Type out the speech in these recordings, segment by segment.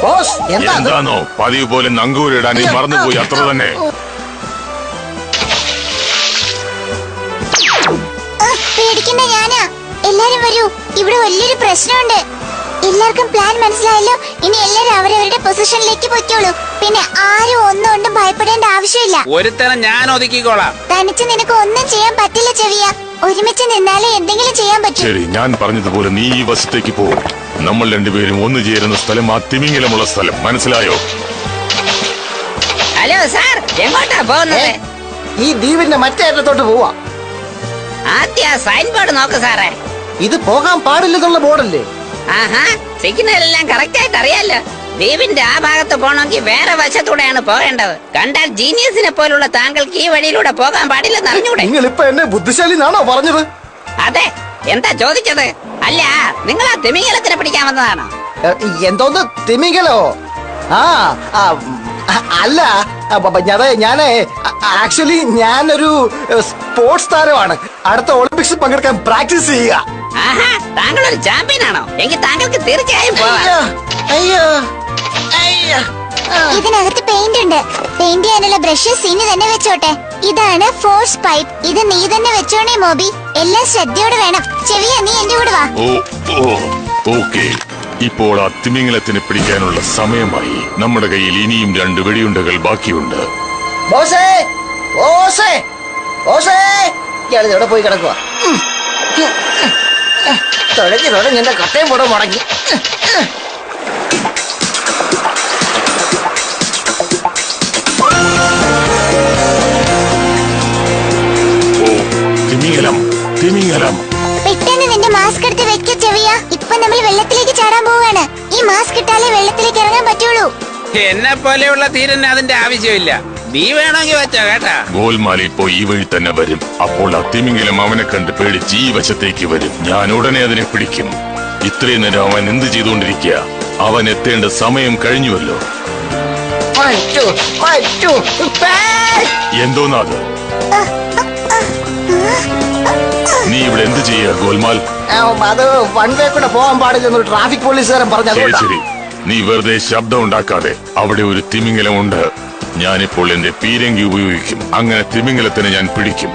Boss എന്താണോ പതിവ് പോലെ നങ്കൂരിടാൻ മറന്നുപോയി, അത്ര തന്നെ. പേടിക്കണ്ട, ഞാനാ. എല്ലാരും വരൂ, ഇവിടെ വലിയൊരു പ്രശ്നമുണ്ട്. എല്ലാവർക്കും പ്ലാൻ മനസ്സിലായല്ലോ. ഇനി എല്ലാരും അവരവരുടെ പൊസിഷനിലേക്ക് പൊയ്ക്കോളൂ. പിന്നെ ആരും ഒന്നുകൊണ്ടും ഭയപ്പെടേണ്ട ആവശ്യമില്ല. ഒരുത്തരം ഞാൻ ഒതുക്കിക്കോളാം. തനിച്ച് നിനക്ക് ഒന്നും ചെയ്യാൻ പറ്റില്ല ചെവിയ. ഒരുമിച്ച് നിന്നാലേ എന്തെങ്കിലും ചെയ്യാൻ പറ്റും. ശരി, ഞാൻ പറഞ്ഞതുപോലെ നീ ഈ വശത്തേക്ക് പോകും. നമ്മൾ രണ്ടുപേരും ഒന്നു ചേരുന്ന സ്ഥലം ആ തിമിംഗലമുള്ള സ്ഥലം, മനസ്സിലായോ? ഹലോ സാർ, എങ്ങോട്ടാ പോകുന്നത്? ഈ ദ്വീപിന്റെ മറ്റേ അറ്റത്തോട്ട് പോവാ. ആദ്യ സൈൻ ബോർഡ് നോക്ക് സാറേ. ഇത് പോകാൻ പാടില്ലെന്നുള്ള ബോർഡല്ലേ? ആഹാ, സിഗ്നൽ എല്ലാം കറക്റ്റ് ആയിട്ട് അറിയാലോ. ദ്വീപിന്റെ ആ ഭാഗത്ത് പോകണമെങ്കിൽ വേറെ വശത്തൂടെയാണ് പോകേണ്ടത്. കണ്ടാൽ ജീനിയസിനെ പോലുള്ള താങ്കൾക്ക് ഈ വഴിയിലൂടെ പോകാൻ പാടില്ലെന്ന് അറിഞ്ഞൂടെ? നിങ്ങൾ ഇപ്പൊ എന്നെ ബുദ്ധിശാലിന്നാണോ പറഞ്ഞത്? അതെ, എന്താ ചോദിച്ചത്? അല്ല, നിങ്ങൾ ആ തിമിംഗലത്തിനെ പിടിക്കാൻ വന്നതാണോ? എന്തോന്ന് തിമിംഗലോ? അല്ല, ഞാനേ ആക്ച്വലി ഞാനൊരു സ്പോർട്സ് താരമാണ്. അടുത്ത ഒളിമ്പിക്സിൽ പങ്കെടുക്കാൻ പ്രാക്ടീസ് ചെയ്യുക. ആഹാ, താങ്കൾ ഒരു ചാമ്പ്യൻ ആണോ? എങ്കിൽ താങ്കൾക്ക് തീർച്ചയായും പോവാം. ഇതിനകത്ത് പെയിന്റ് ഉണ്ട്. പെയിന്റ് ചെയ്യാനുള്ള ബ്രഷസ് ഇനി തന്നെ വെച്ചോട്ടെ. ഇതാണ് ഫോഴ്സ് പൈപ്പ്. ഇത് നീ തന്നെ വെച്ചോണേ മോബി. എല്ലാം ശ്രദ്ധയോടെ വേണം. ചെവിയ, നീ എന്റെ കൂടെ വാ. ഓക്കേ. ഇപ്പോൾ ആ തിമിംഗലത്തിനെ പിടിക്കാനുള്ള സമയമായി. നമ്മുടെ കയ്യിൽ ഇനിയും 2 വെടിയുണ്ടകൾ ബാക്കിയുണ്ട്. ബോസേ, ബോസേ, ബോസേ, ഇയാൾ ഇവിടെ പോയി കിടക്കുക. തുഴഞ്ഞ് എന്റെ കട്ടയും കൂടെ മുടങ്ങി. തിമിംഗലം. പെട്ടെന്ന് നിന്റെ മാസ്ക് എടുത്ത് വെക്ക ചെവിയ. ഇപ്പൊ നമ്മൾ വെള്ളത്തിലേക്ക് ചാടാൻ പോവാണ്. ഈ മാസ്ക് ഇട്ടാലേ വെള്ളത്തിലേക്ക് ഇറങ്ങാൻ പറ്റുള്ളൂ. എന്നെ പോലെയുള്ള തീരന് അതിന്റെ ആവശ്യമില്ല. നീ വേണമെങ്കിൽ വെച്ചോ കേട്ടാ. ഗോൽമാൽ ഇപ്പോ ഈ വഴി തന്നെ വരും. അപ്പോൾ ആ തിമിംഗലം അവനെ കണ്ട് പേടിച്ച് ഈ വശത്തേക്ക് വരും. ഞാൻ ഉടനെ അതിനെ പിടിക്കും. ഇത്രയും നേരം അവൻ എന്ത് ചെയ്തുകൊണ്ടിരിക്കുക? അവൻ എത്തേണ്ട സമയം കഴിഞ്ഞുവല്ലോ. എന്തോന്നത്? നീ ഇവിടെ എന്ത് ചെയ്യുക ഗോൽമാൽ? അത് വൺ വേ കൂടെ പോകാൻ പാടില്ലെന്ന് ട്രാഫിക് പോലീസുകാരൻ പറഞ്ഞു. ശരി, നീ വെറുതെ ശബ്ദം ഉണ്ടാക്കാതെ. അവിടെ ഒരു തിമിംഗലമുണ്ട്. ഞാനിപ്പോൾ എന്റെ പീരങ്കി ഉപയോഗിക്കും. അങ്ങനെ തിമിംഗലത്തിനെ ഞാൻ പിടിക്കും.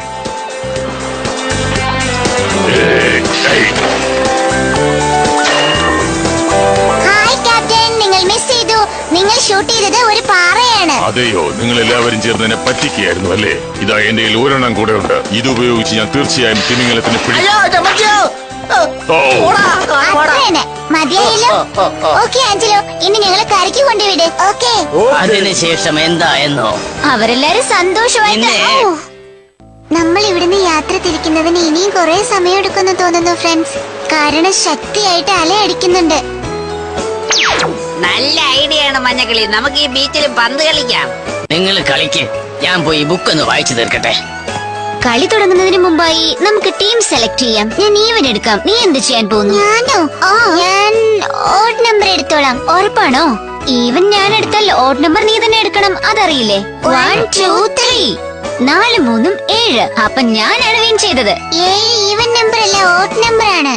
ഹായ് ക്യാപ്റ്റൻ, നിങ്ങൾ മിസ് ചെയ്തു. നിങ്ങൾ ഷൂട്ട് ചെയ്തത് ഒരു പാറയാണ്. അതെയോ? നിങ്ങൾ എല്ലാവരും ചേർന്ന് എന്നെ പറ്റിക്കുകയായിരുന്നു അല്ലേ? ഇതാ എന്റെ കയ്യിൽ ഒരെണ്ണം കൂടെ ഉണ്ട്. ഇത് ഉപയോഗിച്ച് ഞാൻ തീർച്ചയായും തിമിംഗലത്തിനെ പിടിക്കും. മതിയായല്ലോ. ഓക്കെ ആഞ്ചലോ, ഇനി ഞങ്ങളെ കരയ്ക്ക് കൊണ്ടുവിട്. ഓക്കെ. അതിനുശേഷം എന്തായെന്നോ? അവരെല്ലാരും സന്തോഷമായിട്ട്. നമ്മൾ ഇവിടുന്ന് യാത്ര തിരിക്കുന്നതിന് ഇനിയും കുറെ സമയം എടുക്കുന്നു തോന്നുന്നു ഫ്രണ്ട്സ്. കാരണം ശക്തിയായിട്ട് അലയടിക്കുന്നുണ്ട്. നല്ല ഐഡിയ ആണ് മഞ്ഞക്കിളി. നമുക്ക് ഈ ബീച്ചിൽ പന്ത് കളിക്കാം. നിങ്ങൾ കളിക്ക്, ഞാൻ പോയി ബുക്ക് ഒന്ന് വായിച്ചു തീർക്കട്ടെ. കളി തുടങ്ങുന്നതിന് മുമ്പായി നമുക്ക് ടീം സെലക്ട് ചെയ്യാം. ഞാൻ ഈവൻ എടുക്കാം. നീ എന്ത് ചെയ്യാൻ പോകുന്നു? ഞാനോ? ഞാൻ ഓഡ് നമ്പർ എടുത്തോളാം. ഉറപ്പാണോ? ഈവൻ ഞാൻ എടുത്താൽ ഓഡ് നമ്പർ നീ തന്നെ എടുക്കണം. അതറിയില്ലേ? 1 2 3 4 3 7. അപ്പൊ ഞാനാണ് വിൻ ചെയ്തത്. 7 ഈവൻ നമ്പർ അല്ല, ഓഡ് നമ്പർ ആണ്.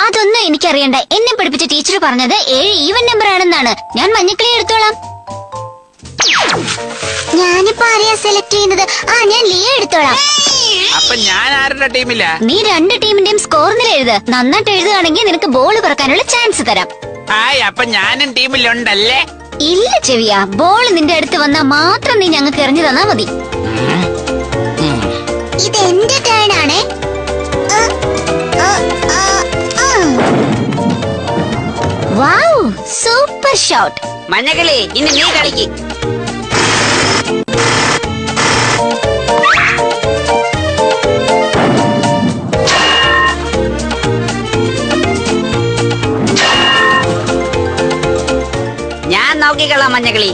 അതൊന്നും എനിക്കറിയണ്ട. എന്നെ പഠിപ്പിച്ച ടീച്ചർ പറഞ്ഞത് 7 ഈവൻ നമ്പർ ആണെന്നാണ്. ഞാൻ മഞ്ഞക്കിളി എടുത്തോളാം. ഞാനിപ്പോ ആരെയാ സെലക്ട് ചെയ്യുന്നത്? ഞാൻ ലിയോ എടുത്തോളാം. അപ്പൊ ഞാൻ ആരുടെ ടീമില്ല? നീ 2 ടീമിന്റെയും സ്കോർ നില എഴുത്. നന്നായിട്ട് എഴുതുകയാണെങ്കിൽ നിനക്ക് ബോൾ പറക്കാനുള്ള ചാൻസ് തരാം. അപ്പൊ ഞാനും ടീമിലുണ്ടല്ലേ? ഇല്ല ചെവിയ, ബോൾ നിന്റെ അടുത്ത് വന്നാൽ മാത്രം നീ ഞങ്ങൾക്ക് എറിഞ്ഞു തന്നാ മതി. ഇത് എന്റെ ടേൺ ആണ്. Wow, super shot. മഞ്ഞക്കിളി, ഇനി നീ കളിക്ക്. ഞാൻ നോക്കിക്കളാം മഞ്ഞക്കിളി.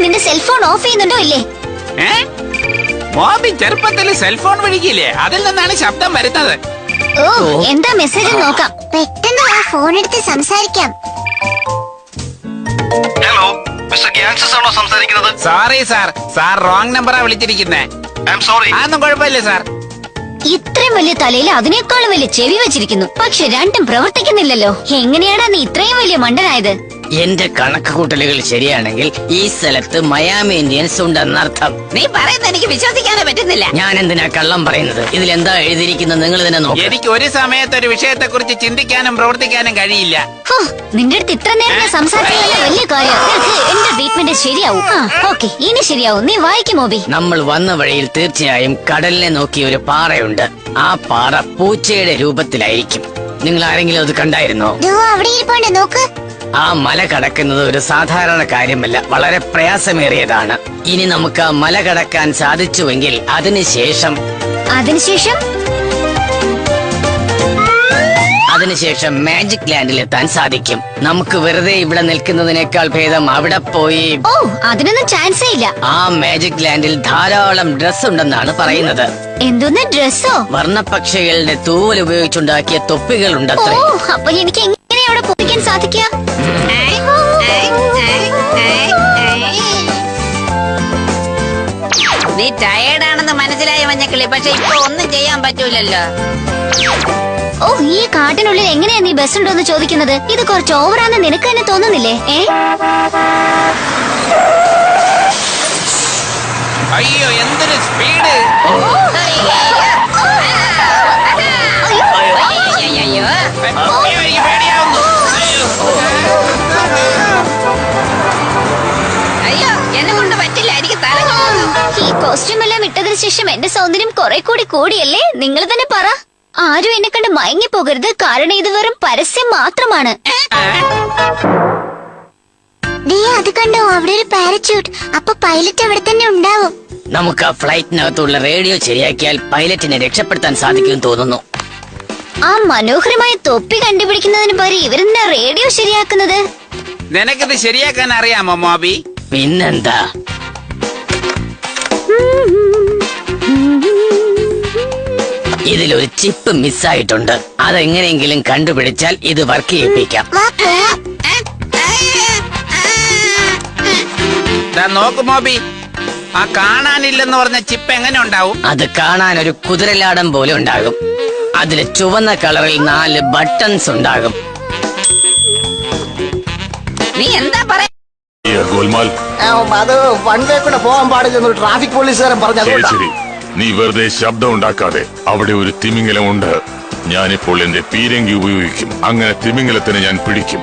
നിന്റെ സെൽഫോൺ ഓഫ് ചെയ്യുന്നുണ്ടോ ഇല്ലേ? മോബി ചെറുപ്പത്തിൽ സെൽഫോൺ വിളിക്കില്ലേ? അതിൽ നിന്നാണ് ശബ്ദം വരുന്നത്. എന്താ മെസ്സേജ് നോക്കാം. പെട്ടെന്ന് ആ ഫോൺ എടുത്ത് സംസാരിക്കാം. ഹലോ, മിസ്റ്റർ ഗ്യാങ്സസ് ആണോ സംസാരിക്കുന്നത്? സോറി സാർ, സാർ റോങ് നമ്പറാ വിളിച്ചിരിക്കുന്നേ. I am sorry. അതൊന്നും കുഴപ്പമില്ല സാർ. ഇത്രയും വലിയ തലയിൽ അതിനേക്കാളും വലിയ ചെവി വെച്ചിരിക്കുന്നു, പക്ഷെ രണ്ടും പ്രവർത്തിക്കുന്നില്ലല്ലോ. എങ്ങനെയാടാ നീ ഇത്രയും വലിയ മണ്ടനായത്? എന്റെ കണക്കുകൂട്ടലുകൾ ശരിയാണെങ്കിൽ ഈ സ്ഥലത്ത് മയാമി ഇന്ത്യൻസ് ഉണ്ടെന്നർത്ഥം. നീ പറയുന്നത് എനിക്ക് വിശ്വസിക്കാനേ പറ്റുന്നില്ല. ഞാൻ എന്തിനാ കള്ളം പറയുന്നത്? ഇതിലെന്താ എഴുതിയിരിക്കുന്നത് നിങ്ങൾ തന്നെ നോക്ക്. എനിക്ക് ഒരു സമയത്ത് ഒരു വിഷയത്തെ കുറിച്ച് ചിന്തിക്കാനും പ്രവർത്തിക്കാനും കഴിയില്ല. ഹോ, നിന്റെ അടുത്ത് ഇത്ര നേരം ഞാൻ സംസാരിക്കുന്ന വലിയ കാര്യം. നിനക്ക് എന്റെ ട്രീറ്റ്മെന്റ് ശരിയാവും. ഓക്കെ, ഇനി ശരിയാവും. നീ വായിക്കും മോബി. നമ്മൾ വന്ന വഴിയിൽ തീർച്ചയായും കടലിനെ നോക്കിയ ഒരു പാറയുണ്ട്. ആ പാറ പൂച്ചയുടെ രൂപത്തിലായിരിക്കും. നിങ്ങൾ ആരെങ്കിലും അത് കണ്ടായിരുന്നോ? അവിടെ ഇരിപ്പുണ്ട്, നോക്ക്. ആ മല കടക്കുന്നത് ഒരു സാധാരണ കാര്യമല്ല, വളരെ പ്രയാസമേറിയതാണ്. ഇനി നമുക്ക് ആ മല കടക്കാൻ സാധിച്ചുവെങ്കിൽ അതിനുശേഷം മാജിക് ലാൻഡിൽ എത്താൻ സാധിക്കും. നമുക്ക് വെറുതെ ഇവിടെ നിൽക്കുന്നതിനേക്കാൾ ഭേദം അവിടെ പോയി. ഓ, അതിനൊന്നും ചാൻസേ ഇല്ല. ആ മാജിക് ലാൻഡിൽ ധാരാളം ഡ്രസ് ഉണ്ടെന്നാണ് പറയുന്നത്. എന്തോന്ന് ഡ്രസ്സോ? വർണ്ണപക്ഷികളുടെ തൂവൽ ഉപയോഗിച്ചുണ്ടാക്കിയ തൊപ്പികൾ ഓ, ഉണ്ടത്രേ. അപ്പൊ എനിക്ക് എങ്ങനെ അവിടെ പോയിക്കാൻ സാധിക്കുക? നീ ടയേർഡാണെന്ന് മനസ്സിലായി മഞ്ഞക്കിളി, പക്ഷെ ഇപ്പൊ ഒന്നും ചെയ്യാൻ പറ്റൂലല്ലോ. ഓ, ഈ കാട്ടിനുള്ളിൽ എങ്ങനെയാ നീ ബസ് ഉണ്ടോന്ന് ചോദിക്കുന്നത്? ഇത് കുറച്ച് ഓവറാന്ന് നിനക്ക് തന്നെ തോന്നുന്നില്ലേ? അയ്യോ, എന്തൊരു സ്പീഡ്! അയ്യോ, എനിക്ക് പേടിയാവുന്നു. അയ്യോ, എന്നെ കൊണ്ട് പറ്റില്ല, എനിക്ക് തല ചുറ്റുന്നു. ഈ കോസ്റ്റ്യൂം എല്ലാം ഇട്ടതിന് ശേഷം എന്റെ സൗന്ദര്യം കുറെ കൂടി കൂടിയല്ലേ? നിങ്ങൾ തന്നെ പറ. ആരും എന്നെ കണ്ട് മയങ്ങി പോകരുത്, കാരണം ഇത് വെറും പരസ്യം മാത്രമാണ്. അത് കണ്ടോ, അവിടെ ഒരു പാരച്യൂട്ട്. അപ്പൊ പൈലറ്റ് അവിടെ തന്നെ ഉണ്ടാവും. നമുക്ക് ആ ഫ്ലൈറ്റിനകത്തുള്ള റേഡിയോ ശരിയാക്കിയാൽ പൈലറ്റിനെ രക്ഷപ്പെടുത്താൻ സാധിക്കുമെന്ന് തോന്നുന്നു. ആ മനോഹരമായ തൊപ്പി കണ്ടുപിടിക്കുന്നതിന് പകരം ഇവരെന്താ റേഡിയോ ശരിയാക്കുന്നത്? നിനക്കിത് ശരിയാക്കാൻ അറിയാമോ മോബി? പിന്നെന്താ? ഇതിലൊരു ചിപ്പ് മിസ്സായിട്ടുണ്ട്. അതെങ്ങനെയെങ്കിലും കണ്ടുപിടിച്ചാൽ ഇത് വർക്ക് ചെയ്യിപ്പിക്കാം. നോക്ക് മോബി, ആ കാണാനില്ലെന്ന് പറഞ്ഞ ചിപ്പ് എങ്ങനെ ഉണ്ടാവും? അത് കാണാൻ ഒരു കുതിരലാടം പോലെ ഉണ്ടാകും. അതില് ചുവന്ന കളറിൽ 4 ബട്ടൺസ് ഉണ്ടാകും. നീ എന്താ പറയാ? ഗോൽമാൽ, അത് വൺ വേ കൂടെ പോകാൻ പാടില്ലെന്ന് ട്രാഫിക് പോലീസുകാരൻ പറഞ്ഞു. ശരി, നീ വെറുതെ ശബ്ദം ഉണ്ടാക്കാതെ. അവിടെ ഒരു തിമിംഗലമുണ്ട്. ഞാനിപ്പോൾ എന്റെ പീരങ്കി ഉപയോഗിക്കും. അങ്ങനെ തിമിംഗലത്തിനെ ഞാൻ പിടിക്കും.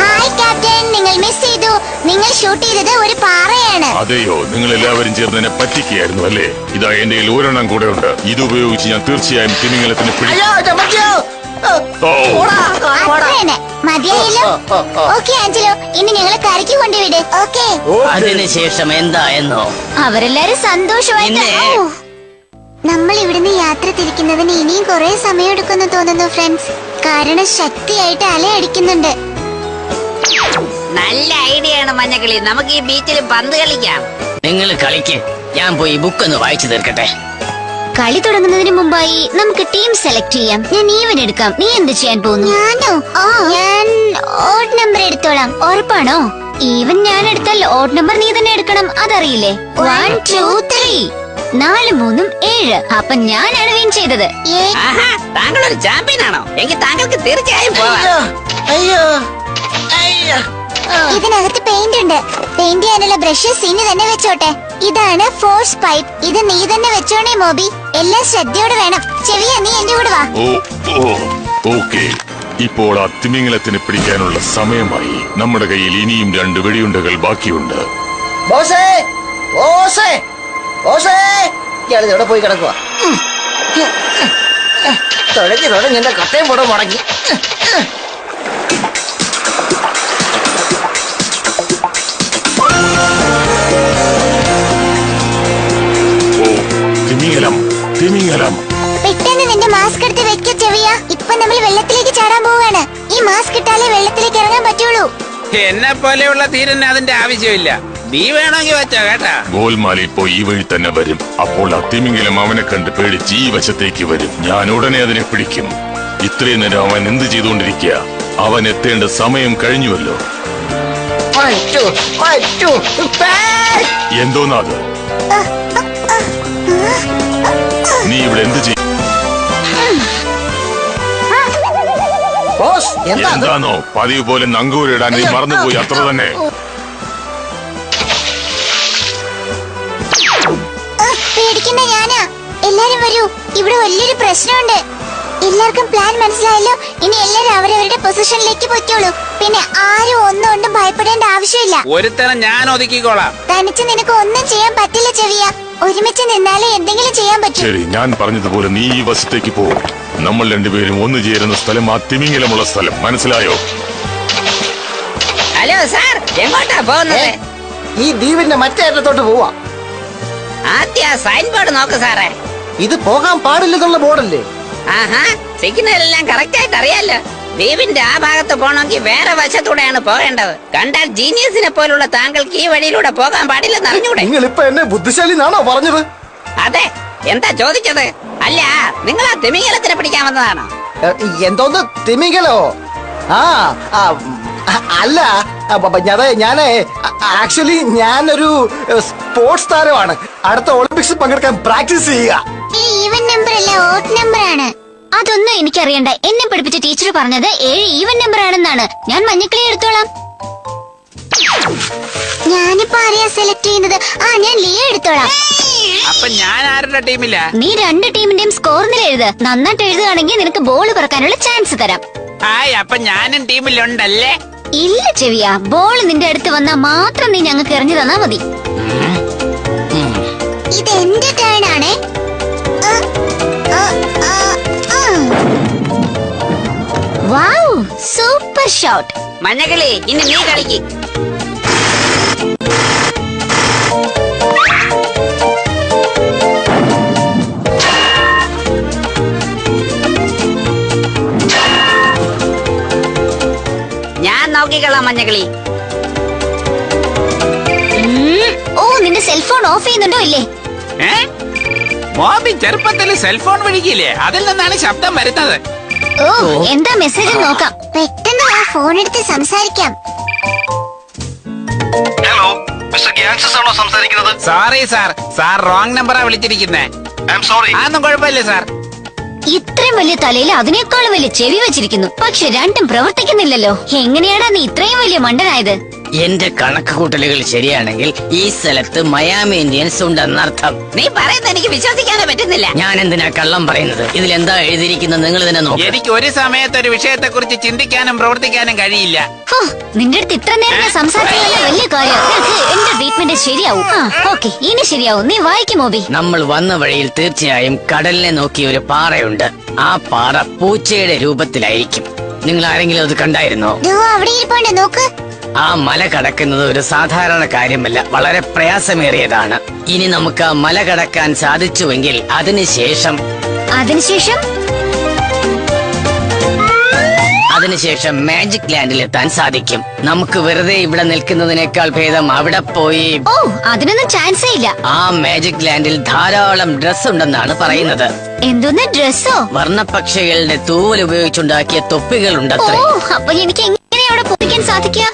ഹായ് ക്യാപ്റ്റൻ, നിങ്ങൾ മിസ് ചെയ്തു. നിങ്ങൾ ഷൂട്ട് ചെയ്തത് ഒരു പാറയാണ്. അതെയോ? നിങ്ങൾ എല്ലാവരും ചേർന്ന് എന്നെ പറ്റിക്കുകയായിരുന്നു അല്ലേ? ഇതാ എന്റെ കയ്യിൽ ഒരെണ്ണം കൂടെ ഉണ്ട്. ഇത് ഉപയോഗിച്ച് ഞാൻ തീർച്ചയായും തിമിംഗലത്തിനെ പിടിക്കും. മതിയായല്ലോ. ഓക്കെ ആഞ്ചലോ, ഇനി ഞങ്ങളെ കരയ്ക്ക് കൊണ്ടുവിട്. ഓക്കെ. അതിനുശേഷം എന്തായെന്നോ? അവരെല്ലാരും സന്തോഷമായിട്ട്. നമ്മൾ ഇവിടുന്ന് യാത്ര തിരിക്കുന്നതിന് ഇനിയും കുറെ സമയം എടുക്കുമെന്ന് തോന്നുന്നു ഫ്രണ്ട്സ്, കാരണം ശക്തിയായിട്ട് അലയടിക്കുന്നുണ്ട്. നല്ല ഐഡിയ ആണ് മഞ്ഞക്കിളി. നമുക്ക് ഈ ബീച്ചിൽ പന്ത് കളിക്കാം. നിങ്ങൾ കളിക്ക്, ഞാൻ പോയി ബുക്കൊന്ന് വായിച്ചു തീർക്കട്ടെ. കളി തുടങ്ങുന്നതിന് മുമ്പായി നമുക്ക് ടീം സെലക്ട് ചെയ്യാം. ഞാൻ ഈവൻ എടുക്കാം. നീ എന്ത് ചെയ്യാൻ പോകുന്നു? ഞാനോ? ഞാൻ ഓഡ് നമ്പർ എടുത്തോളാം. ഉറപ്പാണോ? ഈവൻ ഞാൻ എടുത്താൽ ഓഡ് നമ്പർ നീ തന്നെ എടുക്കണം. അതറിയില്ലേ? 1 2 3 4 3 7. അപ്പൊ ഞാനാണ് വിൻ ചെയ്തത്. ആഹാ, താങ്കൾ ഒരു ചാമ്പ്യൻ ആണോ? എങ്കിൽ താങ്കൾക്ക് തീർച്ചയായും പോവാം. ഇതിനകത്ത് പെയിന്റ് ഉണ്ട്. പെയിന്റ് ചെയ്യാനുള്ള ബ്രഷസ് ഇനി തന്നെ വെച്ചോട്ടെ. ഇതാണ് ഫോഴ്സ് പൈപ്പ്. ഇത് നീ തന്നെ വെച്ചോണേ മോബി. എല്ലാം ശ്രദ്ധയോടെ വേണം. ചെവിയ, നീ എന്റെ കൂടെ വാ. ഓക്കെ. ഇപ്പോൾ ആ തിമിംഗലത്തിനെ പിടിക്കാനുള്ള സമയമായി. നമ്മുടെ കയ്യിൽ ഇനിയും 2 വെടിയുണ്ടകൾ ബാക്കിയുണ്ട്. എവിടെ പോയി കിടക്കുക? തുടങ്ങി എന്റെ കട്ടയും പോടെ മുടങ്ങി. തിമിംഗലം. പെട്ടെന്ന് നിന്റെ മാസ്ക് എടുത്ത് വെക്ക ചെവിയ. ഇപ്പൊ നമ്മൾ വെള്ളത്തിലേക്ക് ചാടാൻ പോവാണ്. ഈ മാസ്ക് ഇട്ടാലേ വെള്ളത്തിലേക്ക് ഇറങ്ങാൻ പറ്റുള്ളൂ. എന്നെ പോലെയുള്ള ധീരന് അതിന്റെ ആവശ്യമില്ല. നീ വേണമെങ്കിൽ വെച്ചോ കേട്ടാ. ഗോൽമാൽ ഇപ്പോ ഈ വഴി തന്നെ വരും. അപ്പോൾ ആ തിമിംഗലം അവനെ കണ്ട് പേടിച്ച് ഈ വശത്തേക്ക് വരും. ഞാൻ ഉടനെ അതിനെ പിടിക്കും. ഇത്രയും നേരം അവൻ എന്ത് ചെയ്തുകൊണ്ടിരിക്കുക? അവൻ എത്തേണ്ട സമയം കഴിഞ്ഞുവല്ലോ. എന്തോന്നാത്? നീ ഇവിടെ എന്ത് ചെയ്യും? ബോസ് എന്താ അത്? എന്താണോ പതിവ് പോലെ നങ്കൂരിടാൻ നീ മറന്നുപോയി, അത്ര തന്നെ. പേടിക്കണ്ട, ഞാനാ. എല്ലാരും വരൂ, ഇവിടെ വലിയൊരു പ്രശ്നമുണ്ട്. എല്ലാവർക്കും പ്ലാൻ മനസ്സിലായല്ലോ. ഇനി എല്ലാരും അവരവരുടെ പൊസിഷനിലേക്ക് പൊയ്ക്കോളൂ. പിന്നെ ആരും ഒന്നുകൊണ്ടും ഭയപ്പെടേണ്ട ആവശ്യമില്ല. ഒരുത്തരം ഞാൻ ഒതുക്കിക്കോളാം. തനിച്ച് നിനക്ക് ഒന്നും ചെയ്യാൻ പറ്റില്ല ചെവിയ. ഒരുമിച്ച് നിന്നാലേ എന്തെങ്കിലും ചെയ്യാൻ പറ്റൂ. ശരി, ഞാൻ പറഞ്ഞതുപോലെ നീ ഈ വശത്തേക്ക് പോ. നമ്മൾ രണ്ടുപേരും ഒന്നു ചേരുന്ന സ്ഥലം ആ തിമിംഗലമുള്ള സ്ഥലം, മനസ്സിലായോ? ഹലോ സാർ, എങ്ങോട്ടാ പോകുന്നത്? ഈ ദ്വീപിന്റെ മറ്റേ അറ്റത്തോട്ട് പോവാ. ആദ്യ സൈൻ ബോർഡ് നോക്ക് സാറേ. ഇത് പോകാൻ പാടില്ലെന്നുള്ള ബോർഡല്ലേ? ആഹാ, സിഗ്നൽ എല്ലാം കറക്റ്റ് ആയിട്ട് അറിയാലോ. ദ്വീപിന്റെ ആ ഭാഗത്ത് പോകണമെങ്കിൽ വേറെ വശത്തൂടെയാണ് പോകേണ്ടത്. കണ്ടാൽ ജീനിയസിനെ പോലുള്ള താങ്കൾക്ക് ഈ വഴിയിലൂടെ പോകാൻ പാടില്ലെന്ന് അറിഞ്ഞൂടെ? നിങ്ങൾ ഇപ്പൊ എന്നെ ബുദ്ധിശാലി എന്നാണോ പറഞ്ഞത്? അതെ, എന്താ ചോദിച്ചത്? അല്ല, നിങ്ങൾ ആ തിമിംഗലത്തിനെ പിടിക്കാൻ വന്നതാണോ? എന്തോന്ന് തിമിംഗലോ? ആ ആ, അല്ല, ഞാനേ ആക്ച്വലി ഞാനൊരു സ്പോർട്സ് താരമാണ്. അടുത്ത ഒളിമ്പിക്സിൽ പങ്കെടുക്കാൻ പ്രാക്ടീസ് ചെയ്യുക. ഈ ഈവൻ നമ്പർ അല്ല, ഓഡ് നമ്പർ ആണ്. അതൊന്നും എനിക്കറിയണ്ട. എന്നെ പഠിപ്പിച്ച ടീച്ചർ പറഞ്ഞത് 7 ഈവൻ നമ്പർ ആണെന്നാണ്. ഞാൻ മഞ്ഞക്കിളി എടുത്തോളാം. ഞാനിപ്പോ ആരെയാ സെലക്ട് ചെയ്യുന്നത്? ഞാൻ ലിയോ എടുത്തോളാം. അപ്പൊ ഞാൻ ആരുടെ ടീമില്ല? നീ 2 ടീമിന്റെയും സ്കോർ നില എഴുത്. നന്നായിട്ട് എഴുതുകയാണെങ്കിൽ നിനക്ക് ബോൾ പറക്കാനുള്ള ചാൻസ് തരാം. ഹായ്, അപ്പൊ ഞാനും ടീമിലുണ്ടല്ലേ? ഇല്ല ചെവിയ, ബോൾ നിന്റെ അടുത്ത് വന്നാൽ മാത്രം നീ ഞങ്ങൾക്ക് എറിഞ്ഞു തന്നാ മതി. ഇത് എന്റെ ടേൺ ആണേ. Wow, super shot. മഞ്ഞകിളി, ഇനി നീ കളിക്ക്. ഞാൻ നോക്കിക്കളാം മഞ്ഞകിളി. ഓ, നിന്റെ സെൽഫോൺ ഓഫ് ചെയ്യുന്നുണ്ടോ ഇല്ലേ? മോബി ചെറുപ്പത്തിൽ സെൽഫോൺ വിളിക്കില്ലേ, അതിൽ നിന്നാണ് ശബ്ദം വരുന്നത്. ഓ, എന്താ മെസ്സേജ് നോക്കാം. പെട്ടെന്ന് ആ ഫോൺ എടുത്ത് സംസാരിക്കാം. ഹലോ, മിസ്റ്റർ ഗ്യാൻസസ് ആണോ സംസാരിക്കുന്നത്? സോറി സാർ, സാർ റോങ് നമ്പറാ വിളിച്ചിരിക്കുന്നേ. I am sorry. അതൊന്നും കുഴപ്പമില്ല സാർ. ഇത്രയും വലിയ തലയിൽ അതിനേക്കാളും വലിയ ചെവി വെച്ചിരിക്കുന്നു. പക്ഷെ രണ്ടും പ്രവർത്തിക്കുന്നില്ലല്ലോ. എങ്ങനെയാടാ നീ ഇത്രയും വലിയ മണ്ടനായത്? എന്റെ കണക്ക് കൂട്ടലുകൾ ശരിയാണെങ്കിൽ ഈ സ്ഥലത്ത് മയാമി ഇന്ത്യൻസ് ഉണ്ടെന്നർത്ഥം. നീ പറയുന്നത് എനിക്ക് വിശ്വസിക്കാനേ പറ്റുന്നില്ല. ഞാൻ എന്തിനാ കള്ളം പറയുന്നത്? ഇതിലെന്താ എഴുതിയിരിക്കുന്നത് നിങ്ങൾ തന്നെ നോക്ക്. എനിക്ക് ഒരു സമയത്ത് ഒരു വിഷയത്തെ കുറിച്ച് ചിന്തിക്കാനും പ്രവർത്തിക്കാനും കഴിയില്ല. ഹോ, നിന്റെ അടുത്ത് ഇത്ര നേരം ഞാൻ സംസാരിക്കുന്നത് വലിയ കാര്യം. നിനക്ക് എന്റെ ട്രീറ്റ്മെന്റ് ശരിയാവും. ഓക്കെ, ഇനി ശരിയാവും. നീ വായിക്കും മോബി. നമ്മൾ വന്ന വഴിയിൽ തീർച്ചയായും കടലിനെ നോക്കിയ ഒരു പാറയുണ്ട്. ആ പാറ പൂച്ചയുടെ രൂപത്തിലായിരിക്കും. നിങ്ങൾ ആരെങ്കിലും അത് കണ്ടായിരുന്നോ? അവിടെ ഇരിപ്പുണ്ട്, നോക്ക്. ആ മല കടക്കുന്നത് ഒരു സാധാരണ കാര്യമല്ല, വളരെ പ്രയാസമേറിയതാണ്. ഇനി നമുക്ക് ആ മല കടക്കാൻ സാധിച്ചുവെങ്കിൽ അതിനുശേഷം മാജിക് ലാൻഡിലെത്താൻ സാധിക്കും. നമുക്ക് വെറുതെ ഇവിടെ നിൽക്കുന്നതിനേക്കാൾ ഭേദം അവിടെ പോയി. ഓ, അതിനൊന്നും ചാൻസേ ഇല്ല. ആ മാജിക് ലാൻഡിൽ ധാരാളം ഡ്രസ് ഉണ്ടെന്നാണ് പറയുന്നത്. എന്തോന്ന് ഡ്രസ്സോ? വർണ്ണപ്പക്ഷികളുടെ തൂവൽ ഉപയോഗിച്ചുണ്ടാക്കിയ തൊപ്പികൾ ഓ, ഉണ്ടത്രേ. അപ്പൊ എനിക്ക് എങ്ങനെ അവിടെ പോയിക്കാൻ സാധിക്കുക?